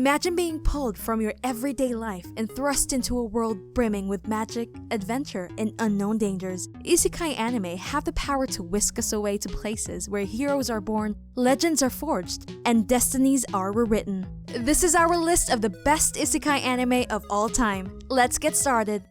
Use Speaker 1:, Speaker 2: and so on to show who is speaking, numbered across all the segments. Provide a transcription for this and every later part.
Speaker 1: Imagine being pulled from your everyday life and thrust into a world brimming with magic, adventure, and unknown dangers. Isekai anime have the power to whisk us away to places where heroes are born, legends are forged, and destinies are rewritten. This is our list of the best Isekai anime of all time. Let's get started.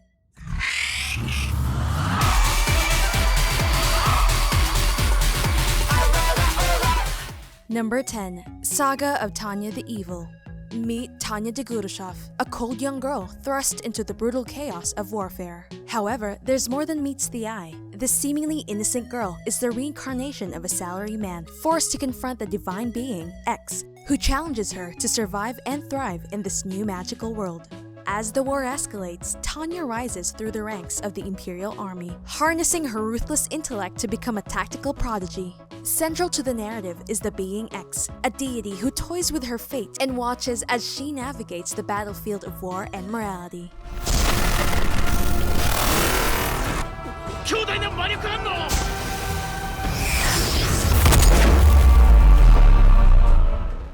Speaker 1: Number 10. Saga of Tanya the Evil. Meet Tanya the Evil, a cold young girl thrust into the brutal chaos of warfare. However, there's more than meets the eye. This seemingly innocent girl is the reincarnation of a salaryman forced to confront the divine being, X, who challenges her to survive and thrive in this new magical world. As the war escalates, Tanya rises through the ranks of the Imperial Army, harnessing her ruthless intellect to become a tactical prodigy. Central to the narrative is the being X, a deity who toys with her fate and watches as she navigates the battlefield of war and morality.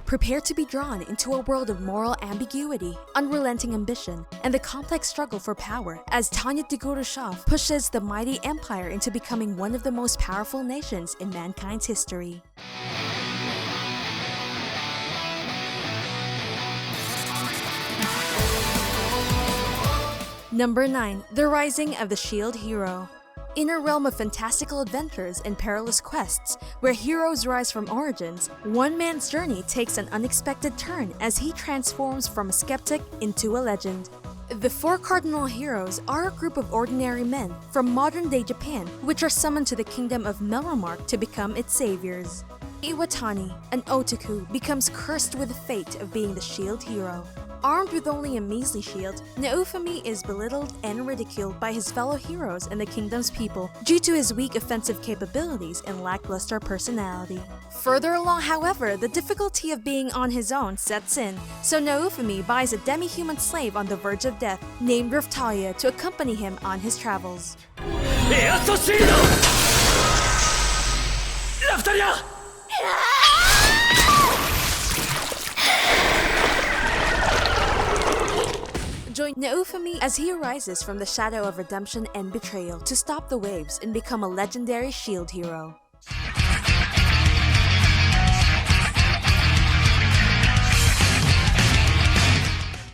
Speaker 1: Prepare to be drawn into a world of moral ambiguity, unrelenting ambition, and the complex struggle for power as Tanya the Evil pushes the mighty empire into becoming one of the most powerful nations in mankind's history. Number 9. The Rising of the Shield Hero. In a realm of fantastical adventures and perilous quests, where heroes rise from origins, one man's journey takes an unexpected turn as he transforms from a skeptic into a legend. The four cardinal heroes are a group of ordinary men from modern-day Japan which are summoned to the kingdom of Melromark to become its saviors. Iwatani, an otaku, becomes cursed with the fate of being the shield hero. Armed with only a measly shield, Naofumi is belittled and ridiculed by his fellow heroes and the kingdom's people due to his weak offensive capabilities and lackluster personality. Further along, however, the difficulty of being on his own sets in, so Naofumi buys a demi-human slave on the verge of death named Raftalia to accompany him on his travels. Join Naofumi as he arises from the shadow of redemption and betrayal to stop the waves and become a legendary shield hero.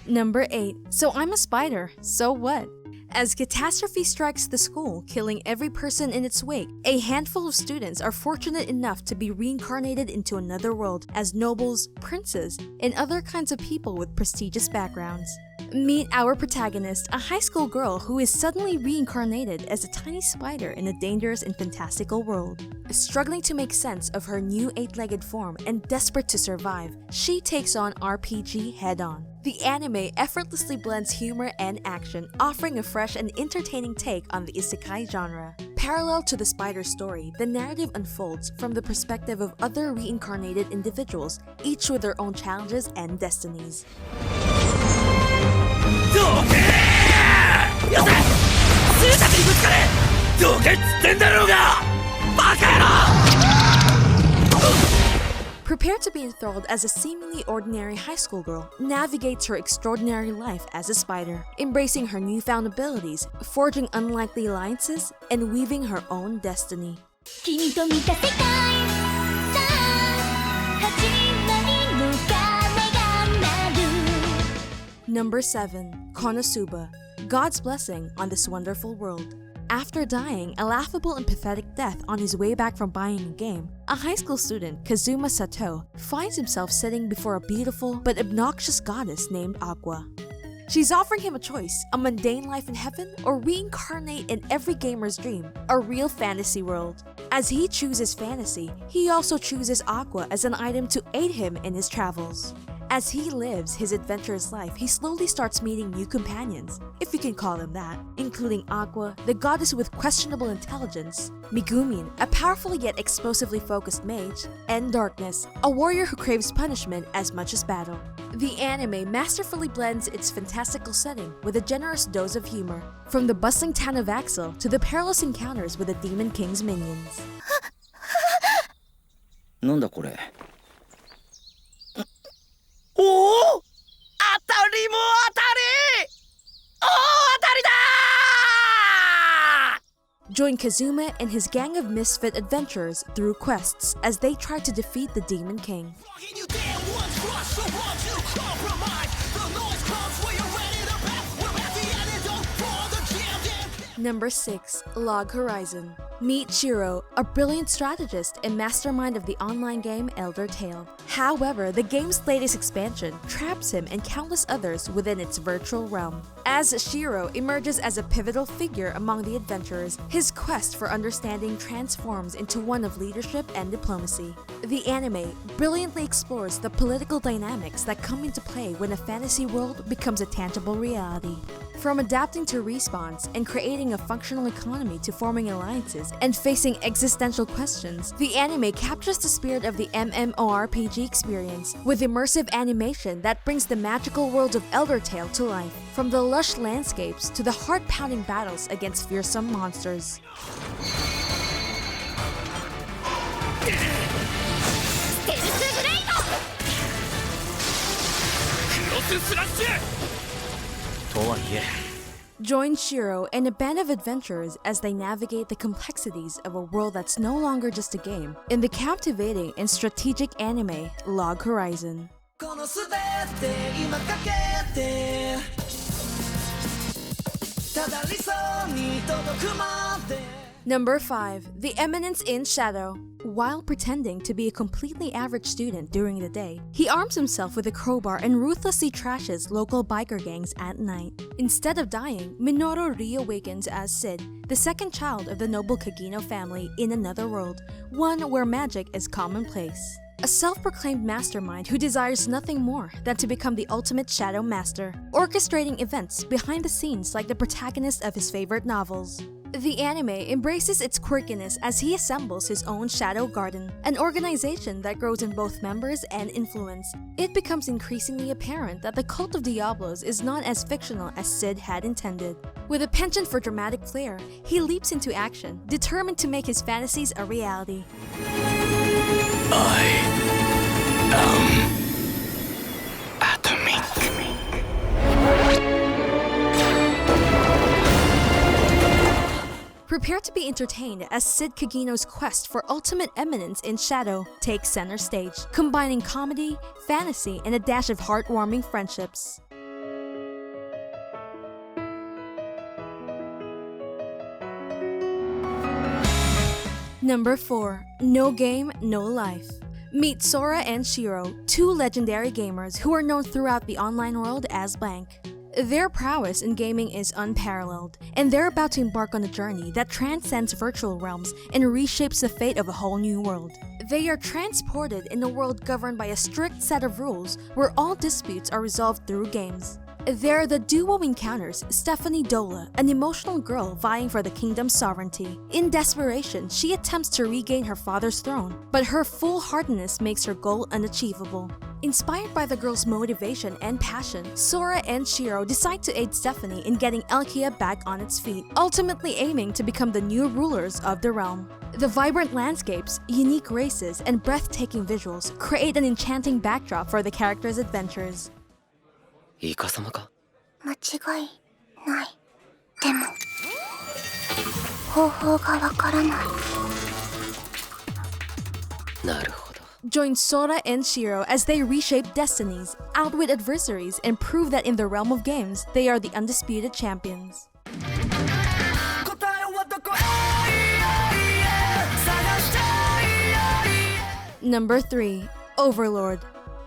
Speaker 1: Number 8. So I'm a spider, so what? As catastrophe strikes the school, killing every person in its wake, a handful of students are fortunate enough to be reincarnated into another world as nobles, princes, and other kinds of people with prestigious backgrounds. Meet our protagonist, a high school girl who is suddenly reincarnated as a tiny spider in a dangerous and fantastical world. Struggling to make sense of her new 8-legged form and desperate to survive, she takes on RPG head-on. The anime effortlessly blends humor and action, offering a fresh and entertaining take on the Isekai genre. Parallel to the spider story, the narrative unfolds from the perspective of other reincarnated individuals, each with their own challenges and destinies. Prepare to be enthralled as a seemingly ordinary high school girl navigates her extraordinary life as a spider, embracing her newfound abilities, forging unlikely alliances, and weaving her own destiny. Number 7. KonoSuba, God's Blessing on This Wonderful World. After dying a laughable and pathetic death on his way back from buying a game, a high school student, Kazuma Sato, finds himself sitting before a beautiful but obnoxious goddess named Aqua. She's offering him a choice, a mundane life in heaven or reincarnate in every gamer's dream, a real fantasy world. As he chooses fantasy, he also chooses Aqua as an item to aid him in his travels. As he lives his adventurous life, he slowly starts meeting new companions, if you can call them that, including Aqua, the goddess with questionable intelligence, Megumin, a powerful yet explosively focused mage, and Darkness, a warrior who craves punishment as much as battle. The anime masterfully blends its fantastical setting with a generous dose of humor, from the bustling town of Axel to the perilous encounters with the Demon King's minions.
Speaker 2: なんだこれ。おお
Speaker 1: Join Kazuma and his gang of misfit adventurers through quests as they try to defeat the Demon King. Number 6. Log Horizon. Meet Shiro, a brilliant strategist and mastermind of the online game Elder Tale. However, the game's latest expansion traps him and countless others within its virtual realm. As Shiro emerges as a pivotal figure among the adventurers, his quest for understanding transforms into one of leadership and diplomacy. The anime brilliantly explores the political dynamics that come into play when a fantasy world becomes a tangible reality. From adapting to respawns and creating a functional economy to forming alliances and facing existential questions, the anime captures the spirit of the MMORPG experience with immersive animation that brings the magical world of Elder Tale to life, from the lush landscapes to the heart-pounding battles against fearsome monsters. Join Shiro and a band of adventurers as they navigate the complexities of a world that's no longer just a game in the captivating and strategic anime Log Horizon. Number 5. The Eminence in Shadow. While pretending to be a completely average student during the day, he arms himself with a crowbar and ruthlessly trashes local biker gangs at night. Instead of dying, Minoru reawakens as Sid, the second child of the noble Kagino family in another world, one where magic is commonplace. A self-proclaimed mastermind who desires nothing more than to become the ultimate shadow master, orchestrating events behind the scenes like the protagonist of his favorite novels. The anime embraces its quirkiness as he assembles his own Shadow Garden, an organization that grows in both members and influence. It becomes increasingly apparent that the cult of Diablos is not as fictional as Sid had intended. With a penchant for dramatic flair, he leaps into action, determined to make his fantasies a reality.
Speaker 2: I am atomic.
Speaker 1: Prepare to be entertained as Sid Kagino's quest for ultimate eminence in Shadow takes center stage, combining comedy, fantasy, and a dash of heartwarming friendships. Number 4. No Game, No Life. Meet Sora and Shiro, two legendary gamers who are known throughout the online world as Blank. Their prowess in gaming is unparalleled, and they're about to embark on a journey that transcends virtual realms and reshapes the fate of a whole new world. They are transported in a world governed by a strict set of rules where all disputes are resolved through games. There, the duo encounters Stephanie Dola, an emotional girl vying for the kingdom's sovereignty. In desperation, she attempts to regain her father's throne, but her foolhardiness makes her goal unachievable. Inspired by the girl's motivation and passion, Sora and Shiro decide to aid Stephanie in getting Elkia back on its feet, ultimately aiming to become the new rulers of the realm. The vibrant landscapes, unique races, and breathtaking visuals create an enchanting backdrop for the characters' adventures.
Speaker 2: イカ様か?
Speaker 3: 間違いない。でも方法がわからない。
Speaker 2: なるほど。
Speaker 1: Join Sora and Shiro as they reshape destinies, outwit adversaries, and prove that in the realm of games, they are the undisputed champions. Number 3. Overlord.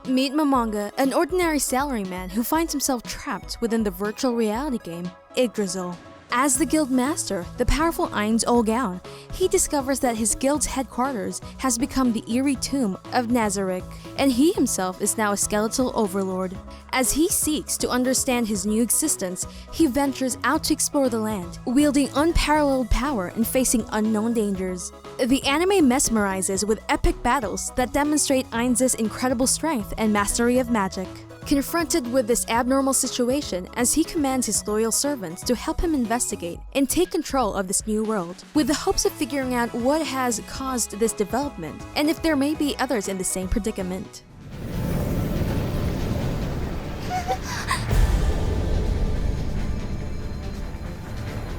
Speaker 1: Meet Momonga, an ordinary salaryman who finds himself trapped within the virtual reality game Yggdrasil. As the guild master, the powerful Ainz Olgaun, he discovers that his guild's headquarters has become the eerie tomb of Nazarick, and he himself is now a skeletal overlord. As he seeks to understand his new existence, he ventures out to explore the land, wielding unparalleled power and facing unknown dangers. The anime mesmerizes with epic battles that demonstrate Ainz's incredible strength and mastery of magic. Confronted with this abnormal situation as he commands his loyal servants to help him investigate and take control of this new world, with the hopes of figuring out what has caused this development and if there may be others in the same predicament.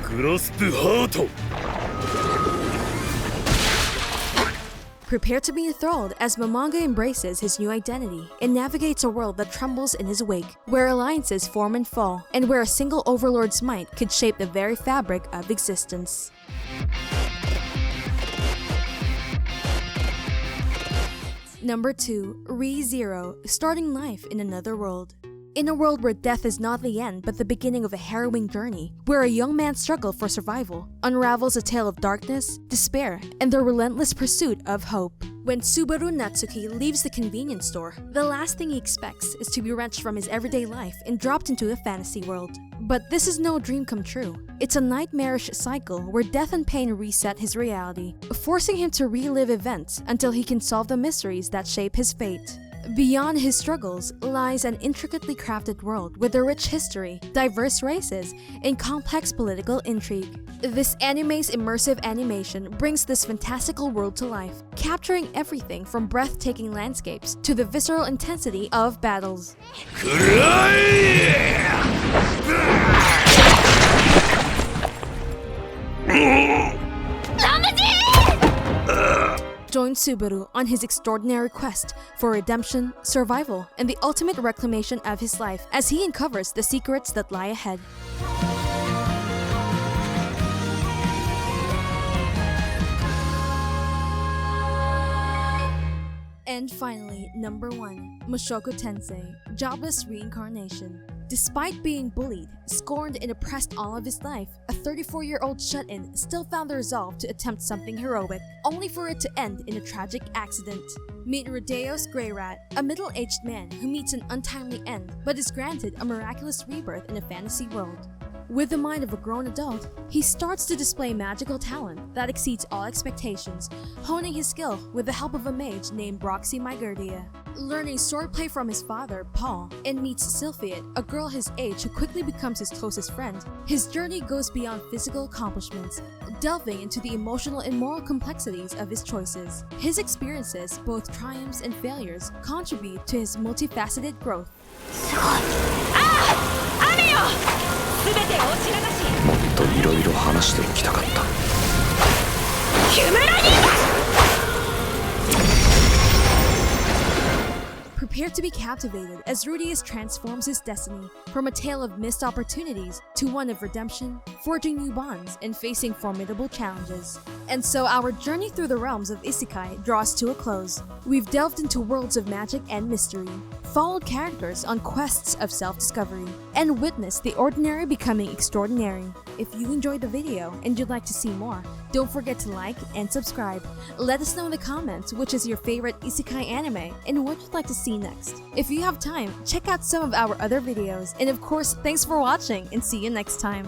Speaker 4: グロスプハート
Speaker 1: Prepare to be enthralled as Momonga embraces his new identity and navigates a world that trembles in his wake, where alliances form and fall, and where a single Overlord's might could shape the very fabric of existence. Number 2. ReZero, starting life in another world. In a world where death is not the end but the beginning of a harrowing journey, where a young man's struggle for survival unravels a tale of darkness, despair, and the relentless pursuit of hope. When Subaru Natsuki leaves the convenience store, the last thing he expects is to be wrenched from his everyday life and dropped into a fantasy world. But this is no dream come true. It's a nightmarish cycle where death and pain reset his reality, forcing him to relive events until he can solve the mysteries that shape his fate. Beyond his struggles lies an intricately crafted world with a rich history, diverse races, and complex political intrigue. This anime's immersive animation brings this fantastical world to life, capturing everything from breathtaking landscapes to the visceral intensity of battles. Join Subaru on his extraordinary quest for redemption, survival, and the ultimate reclamation of his life as he uncovers the secrets that lie ahead. And finally, number 1, Mushoku Tensei, Jobless Reincarnation. Despite being bullied, scorned, and oppressed all of his life, a 34-year-old shut-in still found the resolve to attempt something heroic, only for it to end in a tragic accident. Meet Rudeus Greyrat, a middle-aged man who meets an untimely end but is granted a miraculous rebirth in a fantasy world. With the mind of a grown adult, he starts to display magical talent that exceeds all expectations, honing his skill with the help of a mage named Roxy Mygurdia. Learning swordplay from his father, Paul, and meets Sylphiat, a girl his age who quickly becomes his closest friend, his journey goes beyond physical accomplishments, delving into the emotional and moral complexities of his choices. His experiences, both triumphs and failures, contribute to his multifaceted growth.
Speaker 2: もっといろいろ話しておきたかった。
Speaker 1: Prepare to be captivated as Rudeus transforms his destiny from a tale of missed opportunities to one of redemption, forging new bonds, and facing formidable challenges. And so our journey through the realms of Isekai draws to a close. We've delved into worlds of magic and mystery, followed characters on quests of self-discovery, and witnessed the ordinary becoming extraordinary. If you enjoyed the video and you'd like to see more, don't forget to like and subscribe. Let us know in the comments which is your favorite Isekai anime and what you'd like to see next. If you have time, check out some of our other videos, and of course, thanks for watching and see you next time.